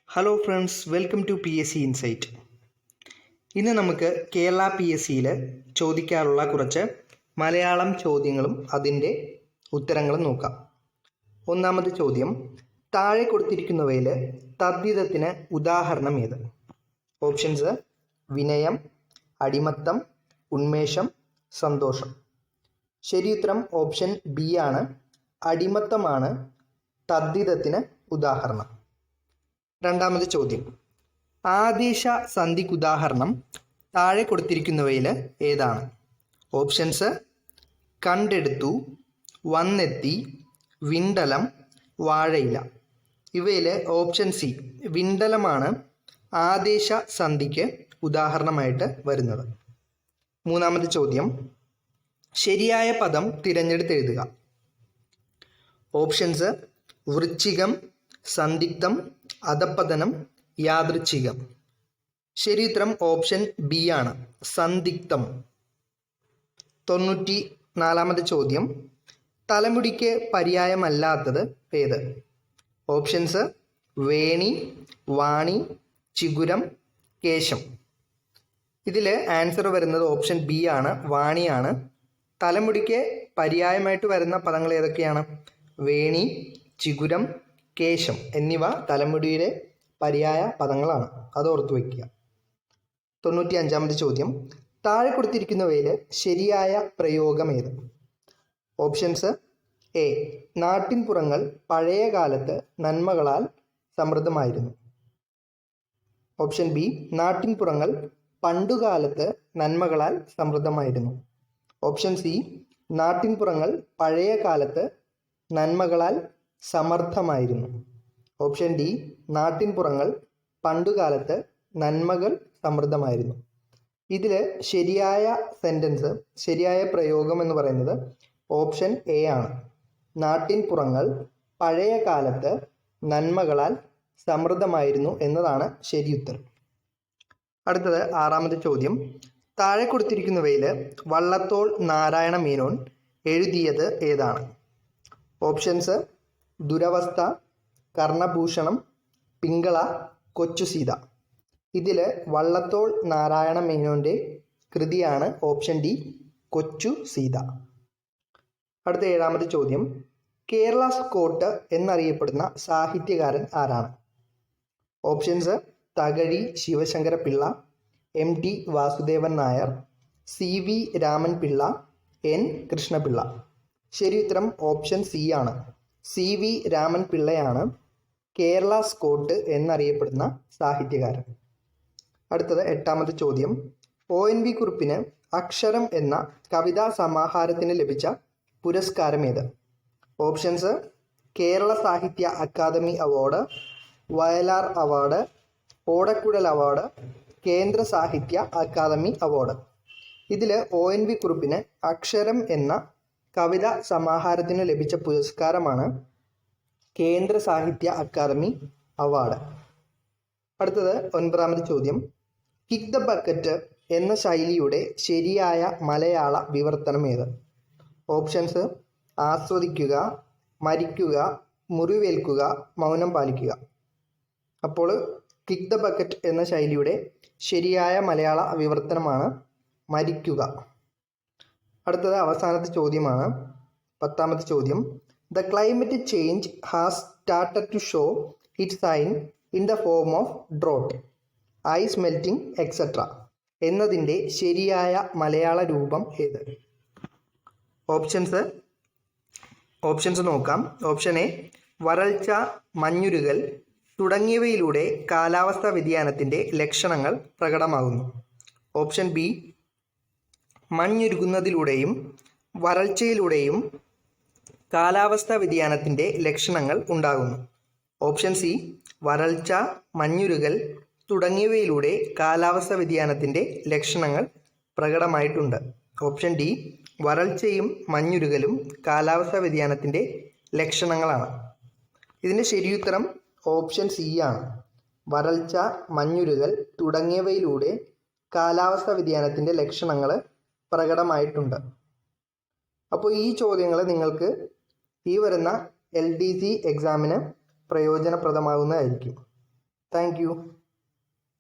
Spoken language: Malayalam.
Hello friends, welcome to PSC insight. ഇന്ന് നമുക്ക് കേരള PSCയിൽ ചോദിക്കാറുള്ള കുറച്ച് മലയാളം ചോദ്യങ്ങളും അതിൻ്റെ ഉത്തരങ്ങളും നോക്കാം. ഒന്നാമത്തെ ചോദ്യം, താഴെ കൊടുത്തിരിക്കുന്നവയിൽ തദ്ധിതത്തിന് ഉദാഹരണം ഏത്? ഓപ്ഷൻസ്: വിനയം, അടിമത്തം, ഉന്മേഷം, സന്തോഷം. ശരിയുത്തരം ഓപ്ഷൻ ബി ആണ്. അടിമത്തമാണ് തദ്ധിതത്തിന് ഉദാഹരണം. രണ്ടാമത്തെ ചോദ്യം, ആദേശ സന്ധിക്കുദാഹരണം താഴെ കൊടുത്തിരിക്കുന്നവയിൽ ഏതാണ്? ഓപ്ഷൻസ്: കണ്ടെടുത്തു, വന്നെത്തി, വിണ്ടലം, വാഴയില. ഇവയിൽ ഓപ്ഷൻ സി വിണ്ടലമാണ് ആദേശ സന്ധിക്ക് ഉദാഹരണമായിട്ട് വരുന്നത്. മൂന്നാമത്തെ ചോദ്യം, ശരിയായ പദം തിരഞ്ഞെടുത്ത് എഴുതുക. ഓപ്ഷൻസ്: വൃശ്ചികം, സന്ദിഗ്ധം, അധപ്പതനം, യാദൃച്ഛികം. ശരിയുത്തരം ഓപ്ഷൻ ബി ആണ്, സന്ദിഗ്ധം. 94ാമത്തെ ചോദ്യം, തലമുടിക്ക് പര്യായമല്ലാത്തത് ഏത്? ഓപ്ഷൻസ്: വേണി, വാണി, ചിഗുരം, കേശം. ഇതിൽ ആൻസർ വരുന്നത് ഓപ്ഷൻ ബി ആണ്, വാണിയാണ്. തലമുടിക്ക് പര്യായമായിട്ട് വരുന്ന പദങ്ങൾ ഏതൊക്കെയാണ്? വേണി, ചിഗുരം, കേശം എന്നിവ തലമുടിയുടെ പര്യായ പദങ്ങളാണ്. അത് ഓർത്തു വയ്ക്കുക. 95ാമത്തെ ചോദ്യം, താഴെ കൊടുത്തിരിക്കുന്നവയിൽ ശരിയായ പ്രയോഗം ഏത്? ഓപ്ഷൻസ്: എ, നാട്ടിൻപുറങ്ങൾ പഴയ കാലത്ത് നന്മകളാൽ സമൃദ്ധമായിരുന്നു. ഓപ്ഷൻ ബി, നാട്ടിൻപുറങ്ങൾ പണ്ടുകാലത്ത് നന്മകളാൽ സമൃദ്ധമായിരുന്നു. ഓപ്ഷൻ സി, നാട്ടിൻപുറങ്ങൾ പഴയ കാലത്ത് നന്മകളാൽ സമർത്ഥമായിരുന്നു. ഓപ്ഷൻ ഡി, നാട്ടിൻപുറങ്ങൾ പണ്ടുകാലത്ത് നന്മകൾ സമൃദ്ധമായിരുന്നു. ഇതിൽ ശരിയായ സെൻറ്റൻസ്, ശരിയായ പ്രയോഗം എന്ന് പറയുന്നത് ഓപ്ഷൻ എ ആണ്. നാട്ടിൻപുറങ്ങൾ പഴയ കാലത്ത് നന്മകളാൽ സമൃദ്ധമായിരുന്നു എന്നതാണ് ശരിയുത്തരം. അടുത്തത് 6ാമത്തെ ചോദ്യം, താഴെ കൊടുത്തിരിക്കുന്നവയിൽ വള്ളത്തോൾ നാരായണ മേനോൻ എഴുതിയത് ഏതാണ്? ഓപ്ഷൻസ്: ദുരവസ്ഥ, കർണഭൂഷണം, പിങ്കള, കൊച്ചുസീത. ഇതിൽ വള്ളത്തോൾ നാരായണ മേനോൻ്റെ കൃതിയാണ് ഓപ്ഷൻ ഡി, കൊച്ചുസീത. അടുത്ത 7ാമത്തെ ചോദ്യം, കേരള സ്കോട്ട് എന്നറിയപ്പെടുന്ന സാഹിത്യകാരൻ ആരാണ്? Options: Thakazhi Sivasankara Pillai, MT Vasudevan Nair, CV Raman Pillai, N Krishna Pillai. ശരിയുത്തരം ഓപ്ഷൻ സി ആണ്. CV രാമൻപിള്ളയാണ് കേരള സ്കോട്ട് എന്നറിയപ്പെടുന്ന സാഹിത്യകാരൻ. അടുത്തത് 8ാമത്തെ ചോദ്യം, ONV കുറുപ്പിന് അക്ഷരം എന്ന കവിതാ സമാഹാരത്തിന് ലഭിച്ച പുരസ്കാരം ഏത്? ഓപ്ഷൻസ്: കേരള സാഹിത്യ അക്കാദമി അവാർഡ്, വയലാർ അവാർഡ്, ഓടക്കുഴൽ അവാർഡ്, കേന്ദ്ര സാഹിത്യ അക്കാദമി അവാർഡ്. ഇതിൽ ONV കുറുപ്പിന് അക്ഷരം എന്ന കവിതാ സമാഹാരത്തിന് ലഭിച്ച പുരസ്കാരമാണ് കേന്ദ്ര സാഹിത്യ അക്കാദമി അവാർഡ്. അടുത്തത് 9ാമത്തെ ചോദ്യം, കിക്ക് ദ ബക്കറ്റ് എന്ന ശൈലിയുടെ ശരിയായ മലയാള വിവർത്തനം ഏത്? ഓപ്ഷൻസ്: ആസ്വദിക്കുക, മരിക്കുക, മുറിവേൽക്കുക, മൗനം പാലിക്കുക. അപ്പോൾ കിക്ക് ദ ബക്കറ്റ് എന്ന ശൈലിയുടെ ശരിയായ മലയാള വിവർത്തനമാണ് മരിക്കുക. അടുത്തത് അവസാനത്തെ ചോദ്യമാണ്, 10ാമത്തെ ചോദ്യം, the climate change has started to show it sign in the form of drought, ice melting etcetera എന്നതിൻ്റെ ശരിയായ മലയാള രൂപം ഏത്? ഓപ്ഷൻസ് നോക്കാം. ഓപ്ഷൻ എ, വരൾച്ച, മഞ്ഞുരുകൽ തുടങ്ങിയവയിലൂടെ കാലാവസ്ഥാ വ്യതിയാനത്തിൻ്റെ ലക്ഷണങ്ങൾ പ്രകടമാകുന്നു. ഓപ്ഷൻ ബി, മഞ്ഞുരുകുന്നതിലൂടെയും വരൾച്ചയിലൂടെയും കാലാവസ്ഥാ വ്യതിയാനത്തിൻ്റെ ലക്ഷണങ്ങൾ ഉണ്ടാകുന്നു. ഓപ്ഷൻ സി, വരൾച്ച, മഞ്ഞുരുകൽ തുടങ്ങിയവയിലൂടെ കാലാവസ്ഥാ വ്യതിയാനത്തിൻ്റെ ലക്ഷണങ്ങൾ പ്രകടമായിട്ടുണ്ട്. ഓപ്ഷൻ ഡി, വരൾച്ചയും മഞ്ഞുരുകലും കാലാവസ്ഥാ വ്യതിയാനത്തിൻ്റെ ലക്ഷണങ്ങളാണ്. ഇതിൻ്റെ ശരിയുത്തരം ഓപ്ഷൻ സി ആണ്. വരൾച്ച, മഞ്ഞുരുകൽ തുടങ്ങിയവയിലൂടെ കാലാവസ്ഥാ വ്യതിയാനത്തിൻ്റെ ലക്ഷണങ്ങൾ പ്രകടമായിട്ടുണ്ട്. അപ്പോൾ ഈ ചോദ്യങ്ങൾ നിങ്ങൾക്ക് ഈ വരുന്ന LDC എക്സാമിന് പ്രയോജനപ്രദമാകുന്നതായിരിക്കും. Thank you.